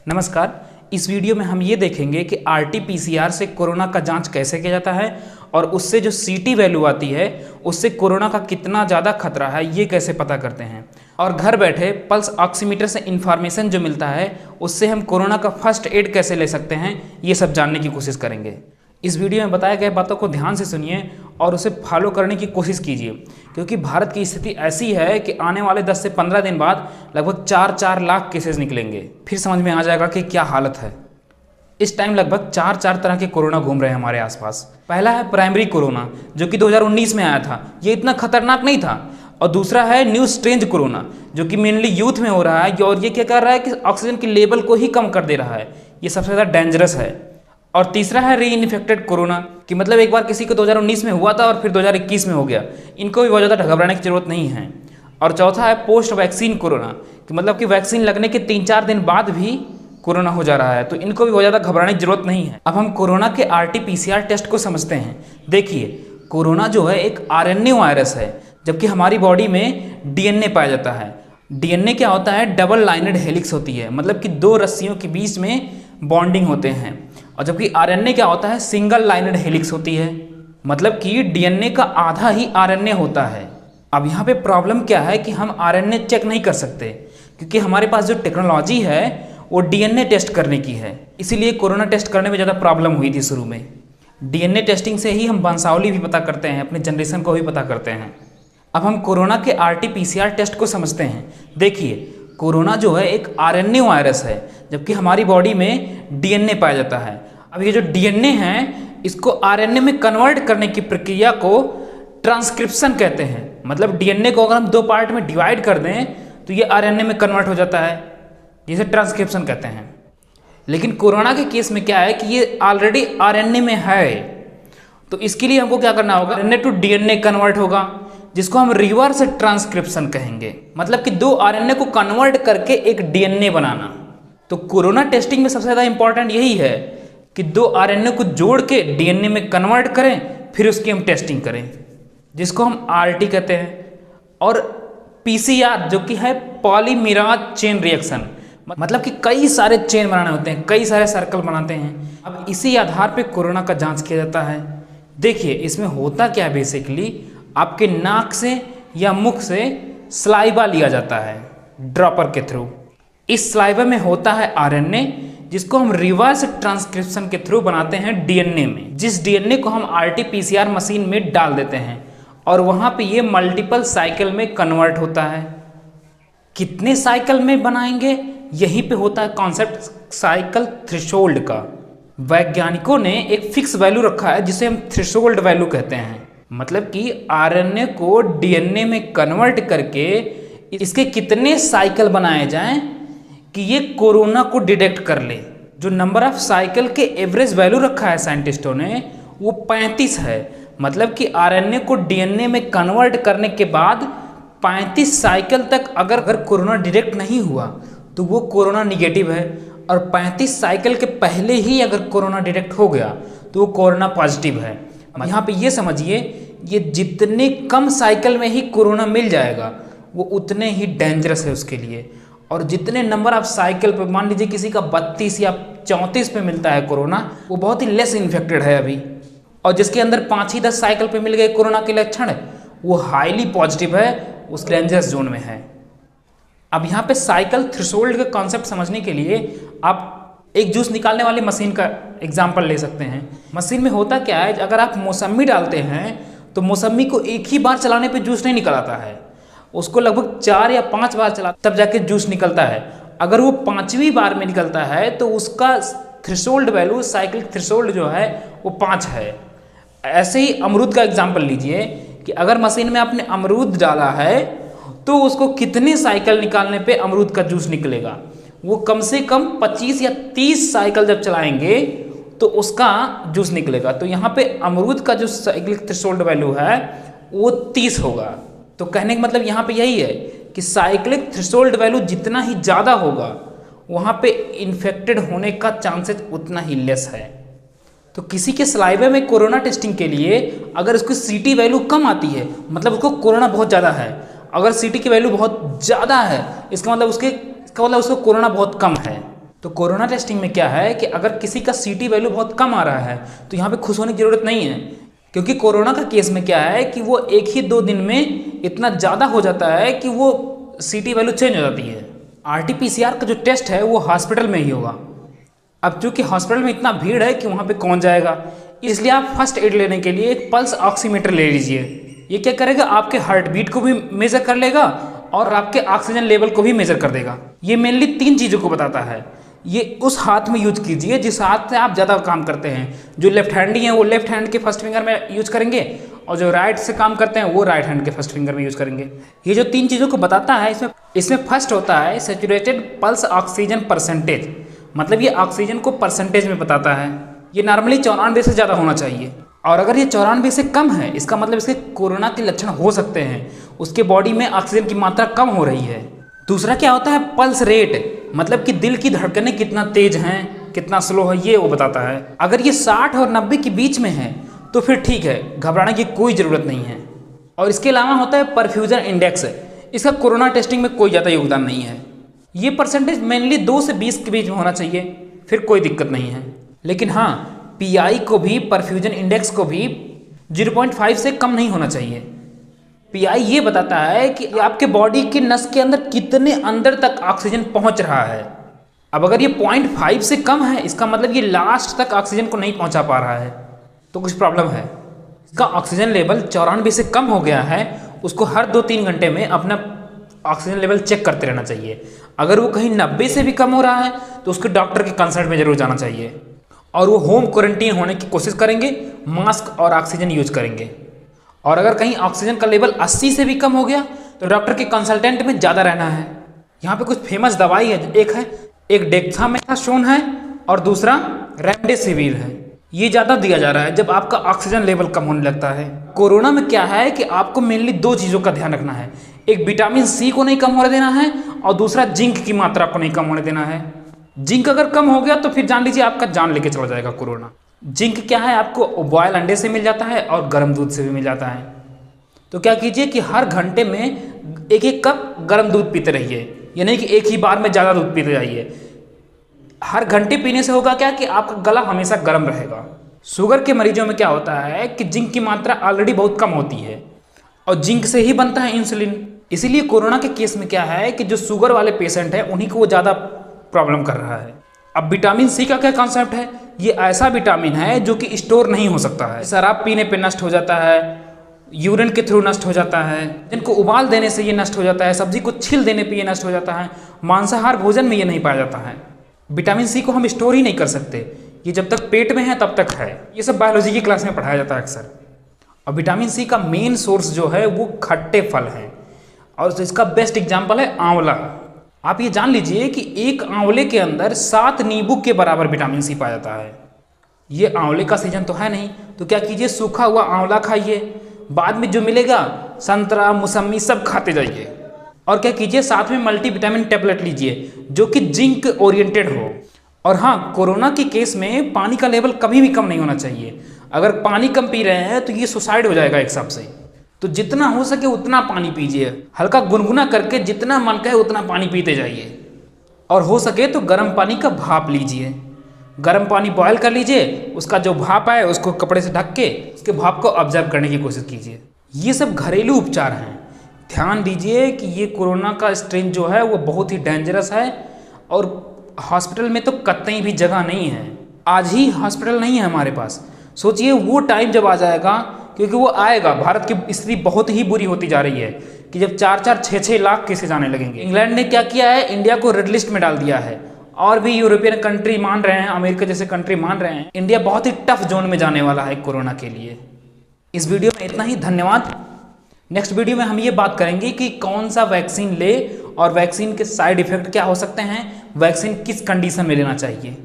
नमस्कार। इस वीडियो में हम ये देखेंगे कि RT-PCR से कोरोना का जांच कैसे किया जाता है और उससे जो CT वैल्यू आती है उससे कोरोना का कितना ज़्यादा खतरा है ये कैसे पता करते हैं, और घर बैठे पल्स ऑक्सीमीटर से इन्फॉर्मेशन जो मिलता है उससे हम कोरोना का फर्स्ट एड कैसे ले सकते हैं, ये सब जानने की कोशिश करेंगे। इस वीडियो में बताए गए बातों को ध्यान से सुनिए और उसे फॉलो करने की कोशिश कीजिए, क्योंकि भारत की स्थिति ऐसी है कि आने वाले 10 से 15 दिन बाद लगभग 4 लाख केसेस निकलेंगे। फिर समझ में आ जाएगा कि क्या हालत है। इस टाइम लगभग 4 तरह के कोरोना घूम रहे हैं हमारे आसपास। पहला है प्राइमरी कोरोना, जो कि 2019 में आया था, ये इतना खतरनाक नहीं था। और दूसरा है न्यू स्ट्रेंज कोरोना, जो कि मेनली यूथ में हो रहा है, और ये क्या कर रहा है कि ऑक्सीजन की लेवल को ही कम कर दे रहा है। ये सबसे ज़्यादा डेंजरस है। और तीसरा है री इन्फेक्टेड कोरोना, कि मतलब एक बार किसी को 2019 में हुआ था और फिर 2021 में हो गया। इनको भी बहुत ज़्यादा घबराने की जरूरत नहीं है। और चौथा है पोस्ट वैक्सीन कोरोना, कि मतलब कि वैक्सीन लगने के 3-4 दिन बाद भी कोरोना हो जा रहा है, तो इनको भी बहुत ज़्यादा घबराने की जरूरत नहीं है। अब हम कोरोना के RT-PCR टेस्ट को समझते हैं। देखिए, कोरोना जो है एक RNA वायरस है, जबकि हमारी बॉडी में DNA पाया जाता है। DNA क्या होता है? डबल लाइनेड हेलिक्स होती है, मतलब कि 2 रस्सियों के बीच में बॉन्डिंग होते हैं। और जबकि RNA क्या होता है? सिंगल लाइनेड हेलिक्स होती है, मतलब कि DNA का आधा ही RNA होता है। अब यहाँ पे प्रॉब्लम क्या है कि हम RNA चेक नहीं कर सकते, क्योंकि हमारे पास जो टेक्नोलॉजी है वो DNA टेस्ट करने की है। इसीलिए कोरोना टेस्ट करने में ज़्यादा प्रॉब्लम हुई थी शुरू में। DNA टेस्टिंग से ही हम वंशावली भी पता करते हैं, अपने जनरेशन को भी पता करते हैं। अब हम कोरोना के RT-PCR टेस्ट को समझते हैं। देखिए, कोरोना जो है एक RNA वायरस है, जबकि हमारी बॉडी में DNA पाया जाता है। अब ये जो DNA है, इसको RNA में कन्वर्ट करने की प्रक्रिया को ट्रांसक्रिप्शन कहते हैं। मतलब DNA को अगर हम 2 पार्ट में डिवाइड कर दें तो ये RNA में कन्वर्ट हो जाता है, जिसे ट्रांसक्रिप्शन कहते हैं। लेकिन कोरोना के केस में क्या है कि ये ऑलरेडी RNA में है, तो इसके लिए हमको क्या करना होगा? RNA टू DNA कन्वर्ट होगा, जिसको हम रिवर्स ट्रांसक्रिप्शन कहेंगे। मतलब कि 2 RNA को कन्वर्ट करके एक DNA बनाना। तो कोरोना टेस्टिंग में सबसे ज़्यादा इंपॉर्टेंट यही है कि 2 RNA को जोड़ के DNA में कन्वर्ट करें, फिर उसकी हम टेस्टिंग करें, जिसको हम RT कहते हैं। और PCR जो कि है पॉलीमराज चेन रिएक्शन, मतलब कि कई सारे चेन बनाने होते हैं, कई सारे सर्कल बनाते हैं। अब इसी आधार पे कोरोना का जांच किया जाता है। देखिए, इसमें होता क्या है, बेसिकली आपके नाक से या मुख से सलाइवा लिया जाता है ड्रॉपर के थ्रू। इस सलाइवा में होता है RNA, जिसको हम रिवर्स ट्रांसक्रिप्शन के थ्रू बनाते हैं DNA में, जिस DNA को हम RT-PCR मशीन में डाल देते हैं और वहाँ पे ये मल्टीपल साइकिल में कन्वर्ट होता है। कितने साइकिल में बनाएंगे, यहीं पे होता है कॉन्सेप्ट साइकिल थ्रेशोल्ड का। वैज्ञानिकों ने एक फिक्स वैल्यू रखा है, जिसे हम थ्रेशोल्ड वैल्यू कहते हैं। मतलब कि RNA को DNA में कन्वर्ट करके इसके कितने साइकिल बनाए जाएं कि ये कोरोना को डिटेक्ट कर ले। जो नंबर ऑफ साइकिल के एवरेज वैल्यू रखा है साइंटिस्टों ने, वो 35 है। मतलब कि RNA को DNA में कन्वर्ट करने के बाद 35 साइकिल तक अगर कोरोना डिटेक्ट नहीं हुआ तो वो कोरोना निगेटिव है, और 35 साइकिल के पहले ही अगर कोरोना डिटेक्ट हो गया तो वो कोरोना पॉजिटिव है। यहाँ पे ये समझिए, ये जितने कम साइकिल में ही कोरोना मिल जाएगा वो उतने ही डेंजरस है उसके लिए। और जितने नंबर ऑफ साइकिल पे, मान लीजिए किसी का 32 या 34 पे मिलता है कोरोना, वो बहुत ही लेस इन्फेक्टेड है अभी। और जिसके अंदर 5 ही 10 साइकिल पे मिल गए कोरोना के लक्षण, वो हाईली पॉजिटिव है, उस डेंजरस जोन में है। अब यहाँ पे साइकिल थ्रेशोल्ड का कॉन्सेप्ट समझने के लिए आप एक जूस निकालने वाली मशीन का एग्जाम्पल ले सकते हैं। मशीन में होता क्या है, अगर आप मौसमी डालते हैं तो मौसमी को एक ही बार चलाने पे जूस नहीं निकल आता है, उसको लगभग 4 या 5 बार चला तब जाके जूस निकलता है। अगर वो 5वीं बार में निकलता है तो उसका थ्रेशोल्ड वैल्यू, साइकिल थ्रेशोल्ड जो है वो 5 है। ऐसे ही अमरूद का एग्जाम्पल लीजिए कि अगर मशीन में आपने अमरूद डाला है तो उसको कितने साइकिल निकालने पे अमरूद का जूस निकलेगा? वो कम से कम 25 या 30 साइकिल जब चलाएंगे तो उसका जूस निकलेगा। तो यहाँ पे अमरूद का जो साइक्लिक थ्रेशोल्ड वैल्यू है वो 30 होगा। तो कहने का मतलब यहाँ पे यही है कि साइक्लिक थ्रेशोल्ड वैल्यू जितना ही ज़्यादा होगा, वहाँ पे इन्फेक्टेड होने का चांसेस उतना ही लेस है। तो किसी के सलाइवे में कोरोना टेस्टिंग के लिए अगर उसकी CT वैल्यू कम आती है, मतलब उसको कोरोना बहुत ज़्यादा है। अगर CT की वैल्यू बहुत ज़्यादा है, इसका मतलब उसको कोरोना बहुत कम है। तो कोरोना टेस्टिंग में क्या है कि अगर किसी का सीटी वैल्यू बहुत कम आ रहा है तो यहाँ पे खुश होने की ज़रूरत नहीं है, क्योंकि कोरोना का केस में क्या है कि वो एक ही 2 दिन में इतना ज़्यादा हो जाता है कि वो सीटी वैल्यू चेंज हो जाती है। RT-PCR का जो टेस्ट है वो हॉस्पिटल में ही होगा। अब चूँकि हॉस्पिटल में इतना भीड़ है कि वहाँ पे कौन जाएगा, इसलिए आप फर्स्ट एड लेने के लिए एक पल्स ऑक्सीमीटर ले लीजिए। ये क्या करेगा, आपके हार्ट बीट को भी मेज़र कर लेगा और आपके ऑक्सीजन लेवल को भी मेज़र कर देगा। ये मेनली 3 चीज़ों को बताता है। ये उस हाथ में यूज कीजिए जिस हाथ से आप ज़्यादा काम करते हैं। जो लेफ्ट हैंडी हैं वो लेफ्ट हैंड के फर्स्ट फिंगर में यूज करेंगे और जो राइट से काम करते हैं वो राइट हैंड के फर्स्ट फिंगर में यूज करेंगे। ये जो 3 चीज़ों को बताता है इसमें फर्स्ट होता है सैचुरेटेड पल्स ऑक्सीजन परसेंटेज, मतलब ये ऑक्सीजन को परसेंटेज में बताता है। ये नॉर्मली 94 से ज़्यादा होना चाहिए, और अगर ये 94 से कम है इसका मतलब इसके कोरोना के लक्षण हो सकते हैं, उसके बॉडी में ऑक्सीजन की मात्रा कम हो रही है। दूसरा क्या होता है पल्स रेट, मतलब कि दिल की धड़कनें कितना तेज हैं कितना स्लो है, ये वो बताता है। अगर ये 60 और 90 के बीच में है तो फिर ठीक है, घबराने की कोई ज़रूरत नहीं है। और इसके अलावा होता है परफ्यूजन इंडेक्स, इसका कोरोना टेस्टिंग में कोई ज़्यादा योगदान नहीं है। ये परसेंटेज मेनली 2 से 20 के बीच में होना चाहिए, फिर कोई दिक्कत नहीं है। लेकिन हाँ, PI को भी परफ्यूजन इंडेक्स को भी 0.5 से कम नहीं होना चाहिए। PI ये बताता है कि आपके बॉडी की नस के अंदर कितने अंदर तक ऑक्सीजन पहुंच रहा है। अब अगर ये 0.5 से कम है इसका मतलब ये लास्ट तक ऑक्सीजन को नहीं पहुंचा पा रहा है, तो कुछ प्रॉब्लम है। इसका ऑक्सीजन लेवल 94 से कम हो गया है, उसको हर 2-3 घंटे में अपना ऑक्सीजन लेवल चेक करते रहना चाहिए। अगर वो कहीं 90 से भी कम हो रहा है तो उसके डॉक्टर के कंसल्ट में जरूर जाना चाहिए, और वो होम क्वारंटीन होने की कोशिश करेंगे, मास्क और ऑक्सीजन यूज करेंगे। और अगर कहीं ऑक्सीजन का लेवल 80 से भी कम हो गया तो डॉक्टर के कंसल्टेंट में ज़्यादा रहना है। यहाँ पे कुछ फेमस दवाई है, एक डेक्सामेथासोन है और दूसरा रेमडेसिविर है। ये ज़्यादा दिया जा रहा है जब आपका ऑक्सीजन लेवल कम होने लगता है। कोरोना में क्या है कि आपको मेनली 2 चीज़ों का ध्यान रखना है, एक विटामिन C को नहीं कम होने देना है और दूसरा जिंक की मात्रा को नहीं कम होने देना है। जिंक अगर कम हो गया तो फिर जान लीजिए आपका जान लेके चला जाएगा कोरोना। जिंक क्या है, आपको बॉयल अंडे से मिल जाता है और गर्म दूध से भी मिल जाता है। तो क्या कीजिए कि हर घंटे में 1-1 कप गर्म दूध पीते रहिए, ये नहीं कि एक ही बार में ज़्यादा दूध पीते जाइए। हर घंटे पीने से होगा क्या कि आपका गला हमेशा गर्म रहेगा। शुगर के मरीजों में क्या होता है कि जिंक की मात्रा ऑलरेडी बहुत कम होती है और जिंक से ही बनता है इंसुलिन। इसीलिए कोरोना के केस में क्या है कि जो शुगर वाले पेशेंट हैं उन्हीं को वो ज़्यादा प्रॉब्लम कर रहा है। अब विटामिन C का क्या कॉन्सेप्ट है, ये ऐसा विटामिन है जो कि स्टोर नहीं हो सकता है। शराब पीने पे नष्ट हो जाता है, यूरिन के थ्रू नष्ट हो जाता है, जिनको उबाल देने से ये नष्ट हो जाता है, सब्जी को छील देने पे ये नष्ट हो जाता है, मांसाहार भोजन में ये नहीं पाया जाता है। विटामिन C को हम स्टोर ही नहीं कर सकते, ये जब तक पेट में है तब तक है। ये सब बायोलॉजी की क्लास में पढ़ाया जाता है अक्सर। और विटामिन C का मेन सोर्स जो है वो खट्टे फल हैं, और इसका बेस्ट एग्जाम्पल है आंवला। आप ये जान लीजिए कि एक आंवले के अंदर 7 नींबू के बराबर विटामिन C पाया जाता है। ये आंवले का सीजन तो है नहीं, तो क्या कीजिए सूखा हुआ आंवला खाइए, बाद में जो मिलेगा संतरा मौसमी सब खाते जाइए। और क्या कीजिए साथ में मल्टीविटामिन टैबलेट लीजिए जो कि जिंक ओरिएंटेड हो। और हाँ, कोरोना के केस में पानी का लेवल कभी भी कम नहीं होना चाहिए। अगर पानी कम पी रहे हैं तो ये सुसाइड हो जाएगा एक हिसाब से। तो जितना हो सके उतना पानी पीजिए, हल्का गुनगुना करके जितना मन कहे उतना पानी पीते जाइए। और हो सके तो गर्म पानी का भाप लीजिए, गर्म पानी बॉयल कर लीजिए, उसका जो भाप आए उसको कपड़े से ढक के उसके भाप को ऑब्जर्व करने की कोशिश कीजिए। ये सब घरेलू उपचार हैं। ध्यान दीजिए कि ये कोरोना का स्ट्रेन जो है वो बहुत ही डेंजरस है, और हॉस्पिटल में तो कतई भी जगह नहीं है। आज ही हॉस्पिटल नहीं है हमारे पास, सोचिए वो टाइम जब आ जाएगा, क्योंकि वो आएगा। भारत की स्थिति बहुत ही बुरी होती जा रही है कि जब 4-4, 6-6 लाख केसेज आने लगेंगे। इंग्लैंड ने क्या किया है, इंडिया को रेड लिस्ट में डाल दिया है, और भी यूरोपियन कंट्री मान रहे हैं, अमेरिका जैसे कंट्री मान रहे हैं। इंडिया बहुत ही टफ जोन में जाने वाला है कोरोना के लिए। इस वीडियो में इतना ही, धन्यवाद। नेक्स्ट वीडियो में हम ये बात करेंगे कि कौन सा वैक्सीन ले और वैक्सीन के साइड इफेक्ट क्या हो सकते हैं, वैक्सीन किस कंडीशन में लेना चाहिए।